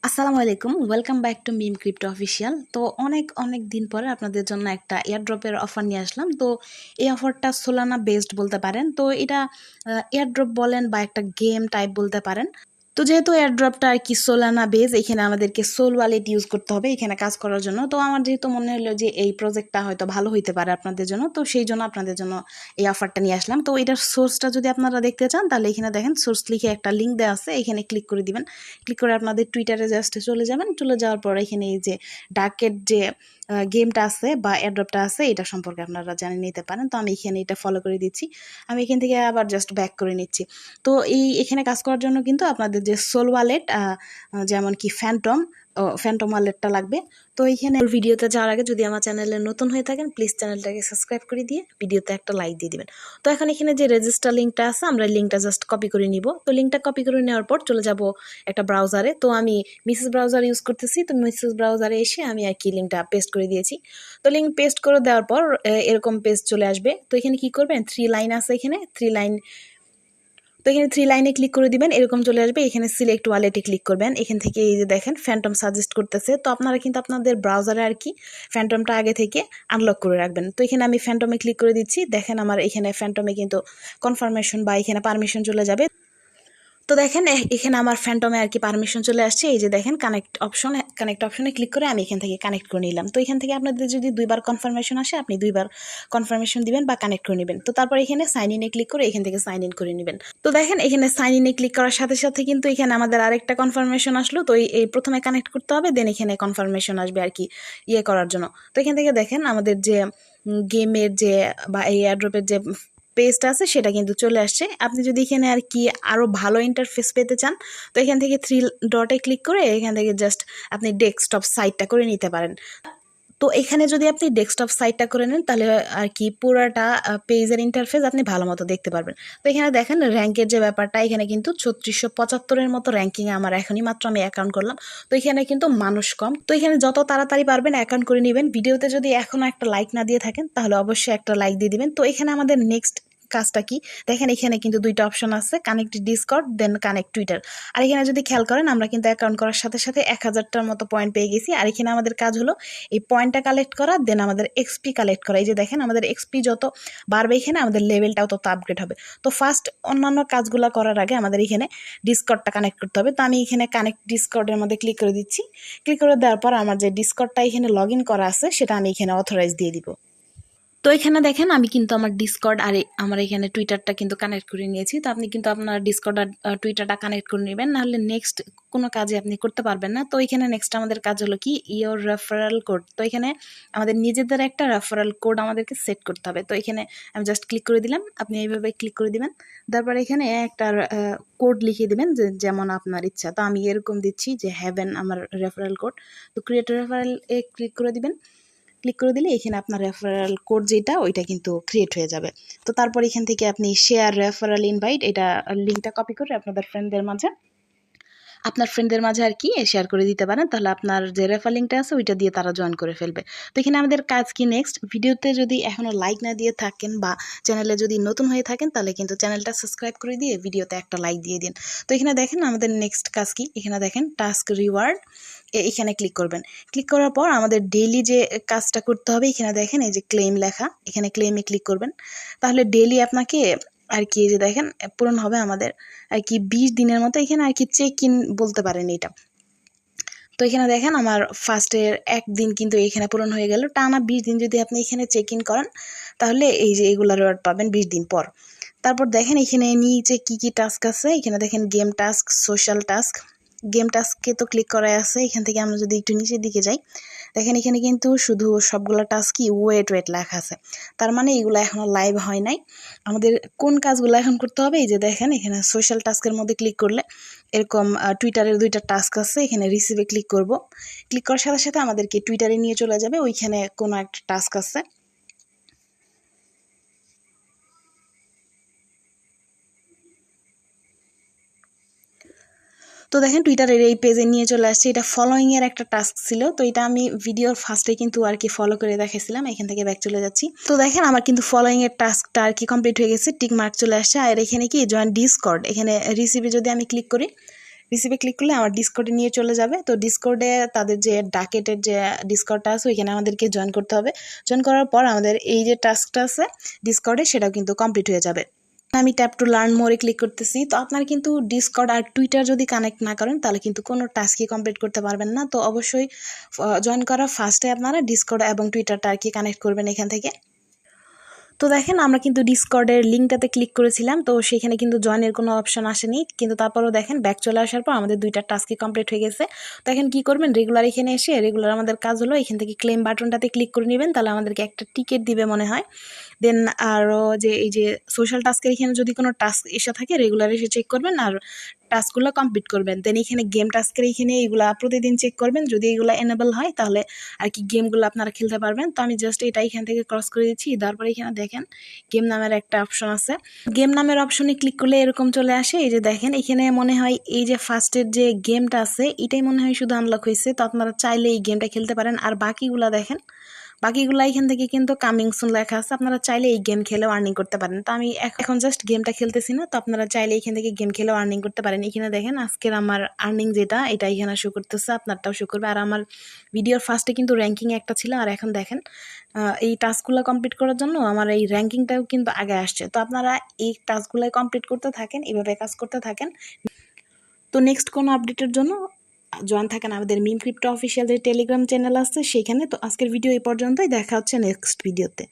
আসসালামু আলাইকুম, welcome back to meme crypto official. তো অনেক দিন পরে আপনাদের জন্য একটা এয়ারড্রপের অফার নিয়ে আসলাম। তো এই অফারটা সোলানা বেসড বলতে পারেন। তো এটা এয়ারড্রপ বলেন বা একটা গেম টাইপ বলতে পারেন। তো যেহেতু এয়ারড্রপটা আর কি সোলানা বেস, এখানে আমাদেরকে সোল ওয়ালেট ইউজ করতে হবে এখানে কাজ করার জন্য। তো আমার যেহেতু মনে হলো যে এই প্রজেক্টটা হয়তো ভালো হইতে পারে আপনাদের জন্য, তো সেই জন্য আপনাদের জন্য এই অফারটা নিয়ে আসলাম। তো এটার সোর্সটা যদি আপনারা দেখতে চান তাহলে এখানে দেখেন সোর্স লিখে একটা লিঙ্ক দেওয়া আছে, এখানে ক্লিক করে দিবেন। ক্লিক করে আপনাদের টুইটারে জাস্ট চলে যাবেন। চলে যাওয়ার পর এখানে এই যে ডার্কের যে গেমটা আছে বা এয়ারড্রপটা আছে এটা সম্পর্কে আপনারা জানিয়ে নিতে পারেন। তো আমি এখানে এটা ফলো করে দিচ্ছি। আমি এখান থেকে আবার জাস্ট ব্যাক করে নিচ্ছি। তো এখানে কাজ করার জন্য কিন্তু আপনাদের যে সোল ওয়ালেট, যেমন কি ফ্যান্টম ওয়ালেটটা লাগবে। তো এইখানে ভিডিওতে যাওয়ার আগে যদি আমার চ্যানেলে নতুন হয়ে থাকেন প্লিজ চ্যানেলটাকে সাবস্ক্রাইব করে দিয়ে ভিডিওতে একটা লাইক দিয়ে দিবেন। তো এখন এখানে যে রেজিস্টার লিঙ্কটা আছে আমরা লিঙ্কটা জাস্ট কপি করে নিব। তো লিঙ্কটা কপি করে নেওয়ার পর চলে যাব একটা ব্রাউজারে। তো আমি মিসেস ব্রাউজার ইউজ করতেছি। তো মিসেস ব্রাউজারে এসে আমি আর কি লিঙ্কটা পেস্ট করে দিয়েছি। তো লিঙ্ক পেস্ট করে দেওয়ার পর এরকম পেজ চলে আসবে। তো এখানে কি করবেন, 3 লাইন আছে, এখানে 3 লাইন। তো এখানে 3 লাইনে ক্লিক করে দিবেন, এরকম চলে আসবে। এখানে সিলেক্ট ওয়ালেটে ক্লিক করবেন। এখান থেকে এই যে দেখেন ফ্যান্টম সাজেস্ট করতেছে। তো আপনারা কিন্তু আপনাদের ব্রাউজারে আর কি ফ্যান্টমটা আগে থেকে আনলক করে রাখবেন। তো এখানে আমি ফ্যান্টমে ক্লিক করে দিচ্ছি। দেখেন আমার এখানে ফ্যান্টমে কিন্তু কনফার্মেশন বা এখানে পারমিশন চলে যাবে। তো দেখেন এখানে আমার ফ্যান্টমে আর কি পারমিশন চলে আসছে। এই যে দেখেন কানেক্ট অপশনে ক্লিক করে আমি এখান থেকে কানেক্ট করে নিলাম। তো এখান থেকে আপনাদের যদি 2বার কনফার্মেশন আসে আপনি 2বার কনফার্মেশন দিবেন বা কানেক্ট করে নেবেন। তো তারপর এখানে সাইন ইনে ক্লিক করে এখান থেকে সাইন ইন করে নেবেন। তো দেখেন এখানে সাইন ইনে ক্লিক করার সাথে সাথে কিন্তু এখানে আমাদের আরেকটা কনফার্মেশন আসলো। তো এই প্রথমে কানেক্ট করতে হবে, দেন এখানে কনফার্মেশন আসবে আর কি করার জন্য। তো এখান থেকে দেখেন আমাদের যে গেমের যে বা এই এয়ারড্রপের যে পেজটা আছে সেটা কিন্তু চলে আসছে। আপনি যদি এখানে আর কি আরও ভালো ইন্টারফেস পেতে চান তো এখান থেকে 3 ডটে ক্লিক করে এখান থেকে জাস্ট আপনি ডেস্কটপ সাইটটা করে নিতে পারেন। তো এখানে যদি আপনি ডেস্কটপ সাইটটা করে নেন তাহলে আর কি পুরাটা পেজের ইন্টারফেস আপনি ভালো মতো দেখতে পারবেন। তো এখানে দেখেন র্যাঙ্কের যে ব্যাপারটা, এখানে কিন্তু 3675-এর মতো র্যাঙ্কিংয়ে আমার এখনই মাত্র আমি অ্যাকাউন্ট করলাম। তো এখানে কিন্তু মানুষ কম। তো এখানে যত তাড়াতাড়ি পারবেন অ্যাকাউন্ট করে নেবেন। ভিডিওতে যদি এখনও একটা লাইক না দিয়ে থাকেন তাহলে অবশ্যই একটা লাইক দিয়ে দিবেন। তো এখানে আমাদের নেক্সট কাজটা কি দেখেন, এখানে কিন্তু 2টা অপশন আছে, connect Discord then connect Twitter. আর এখানে যদি খেয়াল করেন আমরা কিন্তু অ্যাকাউন্ট করার সাথে সাথে 1000টার মতো পয়েন্ট পেয়ে গেছি। আর এখানে আমাদের কাজ হলো এই পয়েন্টটা কালেক্ট করা, দেন আমাদের এক্সপি কালেক্ট করা। এই যে দেখেন আমাদের এক্সপি যত বাড়বে এখানে আমাদের লেভেলটাও তত আপগ্রেড হবে। তো ফার্স্ট অন্যান্য কাজগুলো করার আগে আমাদের এখানে ডিসকর্ডটা কানেক্ট করতে হবে। তো আমি এখানে কানেক্ট ডিসকর্ডের মধ্যে ক্লিক করে দিচ্ছি। ক্লিক করে দেওয়ার পর আমার যে ডিসকর্ডটা এখানে লগ ইন করা আছে সেটা আমি এখানে অথরাইজ দিয়ে দিব। তো এখানে দেখেন আমি কিন্তু আমার ডিসকর্ড আর আমার এখানে টুইটারটা কিন্তু কানেক্ট করে নিয়েছি। তো আপনি কিন্তু আপনার ডিসকর্ড আর টুইটারটা কানেক্ট করে নেবেন, নাহলে নেক্সট কোনো কাজে আপনি করতে পারবেন না। তো এখানে নেক্সট আমাদের কাজ হলো কি ইওর রেফারেল কোড। তো এখানে আমাদের নিজেদের একটা রেফারেল কোড আমাদেরকে সেট করতে হবে। তো এখানে আমি জাস্ট ক্লিক করে দিলাম, আপনি এইভাবে ক্লিক করে দিবেন। তারপর এখানে একটা কোড লিখে দিবেন যেমন আপনার ইচ্ছা। তো আমি এরকম দিচ্ছি যে হ্যাভেন আমার রেফারেল কোড। তো ক্রিয়েট রেফারেল এ ক্লিক করে দিবেন। ক্লিক করে দিলে এখানে আপনার রেফারেল কোড যেটা ওইটা কিন্তু ক্রিয়েট হয়ে যাবে। তো তারপর এখান থেকে আপনি শেয়ার রেফারেল ইনভাইট, এটা লিঙ্কটা কপি করে আপনার ফ্রেন্ডদের মাঝে আর কি শেয়ার করে দিতে পারেন। তাহলে আপনার যে রেফার লিঙ্কটা আছে ওইটা দিয়ে তারা জয়েন করে ফেলবে। তো এখানে আমাদের কাজ কি নেক্সট, ভিডিওতে যদি এখনও লাইক না দিয়ে থাকেন বা চ্যানেলে যদি নতুন হয়ে থাকেন তাহলে কিন্তু চ্যানেলটা সাবস্ক্রাইব করে দিয়ে ভিডিওতে একটা লাইক দিয়ে দিন। তো এখানে দেখেন আমাদের নেক্সট কাজ কি, এখানে দেখেন টাস্ক রিওয়ার্ড, এখানে ক্লিক করবেন। ক্লিক করার পর আমাদের ডেইলি যে কাজটা করতে হবে এখানে দেখেন এই যে ক্লেম লেখা, এখানে ক্লেমে ক্লিক করবেন। তাহলে ডেইলি আপনাকে আর কি এই যে দেখেন পূরণ হবে আমাদের আর কি 20 দিনের মতো। এখানে আর কি চেক ইন বলতে পারেন এটা। তো এখানে দেখেন আমার ফার্স্টের 1 দিন কিন্তু এখানে পূরণ হয়ে গেল। টানা 20 দিন যদি আপনি এখানে চেক ইন করেন তাহলে এই যে এগুলা রিওয়ার্ড পাবেন 20 দিন পর। তারপর দেখেন এখানে নিচে কি টাস্ক আছে, এখানে দেখেন game task, social task. Game টাস্কে তো ক্লিক করাই আছে। এখান থেকে আমরা যদি একটু নিচের দিকে যাই দেখেন এখানে কিন্তু শুধু সবগুলো টাস্কই ওয়েট লেখা আছে। তার মানে এগুলো এখনো লাইভ হয় নাই। আমাদের কোন কাজগুলো এখন করতে হবে, এই যে দেখেন এখানে সোশ্যাল টাস্কের মধ্যে ক্লিক করলে এরকম টুইটারের 2টা টাস্ক আছে, এখানে রিসিভে ক্লিক করব। ক্লিক করার সাথে সাথে আমাদেরকে টুইটারে নিয়ে চলে যাবে, ওইখানে কোনো একটা টাস্ক আছে। তো দেখেন টুইটারের এই পেজে নিয়ে চলে আসছে। এটা ফলোয়িং এর একটা টাস্ক ছিল। তো এটা আমি ভিডিওর ফার্স্টে কিন্তু আর কি ফলো করে দেখাইছিলাম। এখান থেকে ব্যাক চলে যাচ্ছি। তো দেখেন আমার কিন্তু ফলোয়িং এর টাস্কটা আর কি কমপ্লিট হয়ে গেছে, টিক মার্ক চলে আসছে। আর এখানে কি জয়েন ডিসকর্ড, এখানে রিসিভে যদি আমি ক্লিক করি রিসিভে ক্লিক করলে আমার ডিসকর্ডে নিয়ে চলে যাবে। তো ডিসকর্ডে তাদের যে ডাকেটের যে ডিসকর্ডটা আছে ওইখানে আমাদেরকে জয়েন করতে হবে। জয়েন করার পর আমাদের এই যে টাস্কটা আছে ডিসকর্ডে সেটাও কিন্তু কমপ্লিট হয়ে যাবে। আমি ট্যাপ টু লার্ন মোরে ক্লিক করতেছি। তো আপনারা কিন্তু ডিসকর্ড আর টুইটার যদি কানেক্ট না করেন তাহলে কিন্তু কোনো টাস্কই কমপ্লিট করতে পারবেন না। তো অবশ্যই জয়েন করার ফার্স্টে আপনারা ডিসকর্ড এবং টুইটারটা আর কি কানেক্ট করবেন এখান থেকে। তো দেখেন আমরা কিন্তু ডিসকর্ডের লিঙ্কটাতে ক্লিক করেছিলাম, তো সেখানে কিন্তু জয়েনের কোনো অপশন আসেনি, কিন্তু তারপরেও দেখেন ব্যাক চলে আসার পর আমাদের 2টা টাস্কই কমপ্লিট হয়ে গেছে। তো এখন কী করবেন, রেগুলার এখানে এসে রেগুলার আমাদের কাজ হলো এখান থেকে ক্লেম বাটনটাতে ক্লিক করে নেবেন, তাহলে আমাদেরকে একটা টিকিট দিবে মনে হয়। দেন আরও যে এই যে সোশ্যাল টাস্কের এখানে যদি কোনো টাস্ক এসে থাকে রেগুলার এসে চেক করবেন আর টাস্কগুলো কমপ্লিট করবেন। দেন এখানে গেম টাস্কের এখানে এইগুলা প্রতিদিন চেক করবেন, যদি এগুলো এনেবল হয় তাহলে আর কি গেমগুলো আপনারা খেলতে পারবেন। তো আমি জাস্ট এটা এখান থেকে ক্রস করে দিচ্ছি। তারপরে এখানে দেখেন গেম নামের একটা অপশন আছে, গেম নামের অপশনে ক্লিক করলে এরকম চলে আসে। এই যে দেখেন এখানে মনে হয় এই যে ফার্স্টের যে গেমটা আছে এটাই মনে হয় শুধু আনলক হয়েছে, তো আপনারা চাইলে এই গেমটা খেলতে পারেন। আর বাকিগুলা দেখেন, বাকিগুলো এখান থেকে কিন্তু কামিং সুন লেখা আছে, আপনারা চাইলে এই গেম খেলেও আর্নিং করতে পারেন। তো আমি এখন জাস্ট গেমটা খেলতেছি না, তো আপনারা চাইলে এখান থেকে গেম খেলেও আর্নিং করতে পারেন। এখানে দেখেন আজকের আমার আর্নিং যেটা এটা এখানে শো করতেছে, আপনারটাও শো করবে। আর আমার ভিডিওর ফার্স্টে কিন্তু র্যাঙ্কিং একটা ছিল, আর এখন দেখেন এই টাস্কগুলো কমপ্লিট করার জন্য আমার এই র্যাঙ্কিংটাও কিন্তু আগে আসছে। তো আপনারা এই টাস্কগুলো কমপ্লিট করতে থাকেন, এইভাবে কাজ করতে থাকেন। তো নেক্সট কোনো আপডেটের জন্য জয়েন থাকেন আমাদের মিম ক্রিপ্টো অফিসিয়াল যে টেলিগ্রাম চ্যানেল আছে সেখানে। তো আজকের ভিডিও এই পর্যন্তই, দেখা হচ্ছে নেক্সট ভিডিওতে।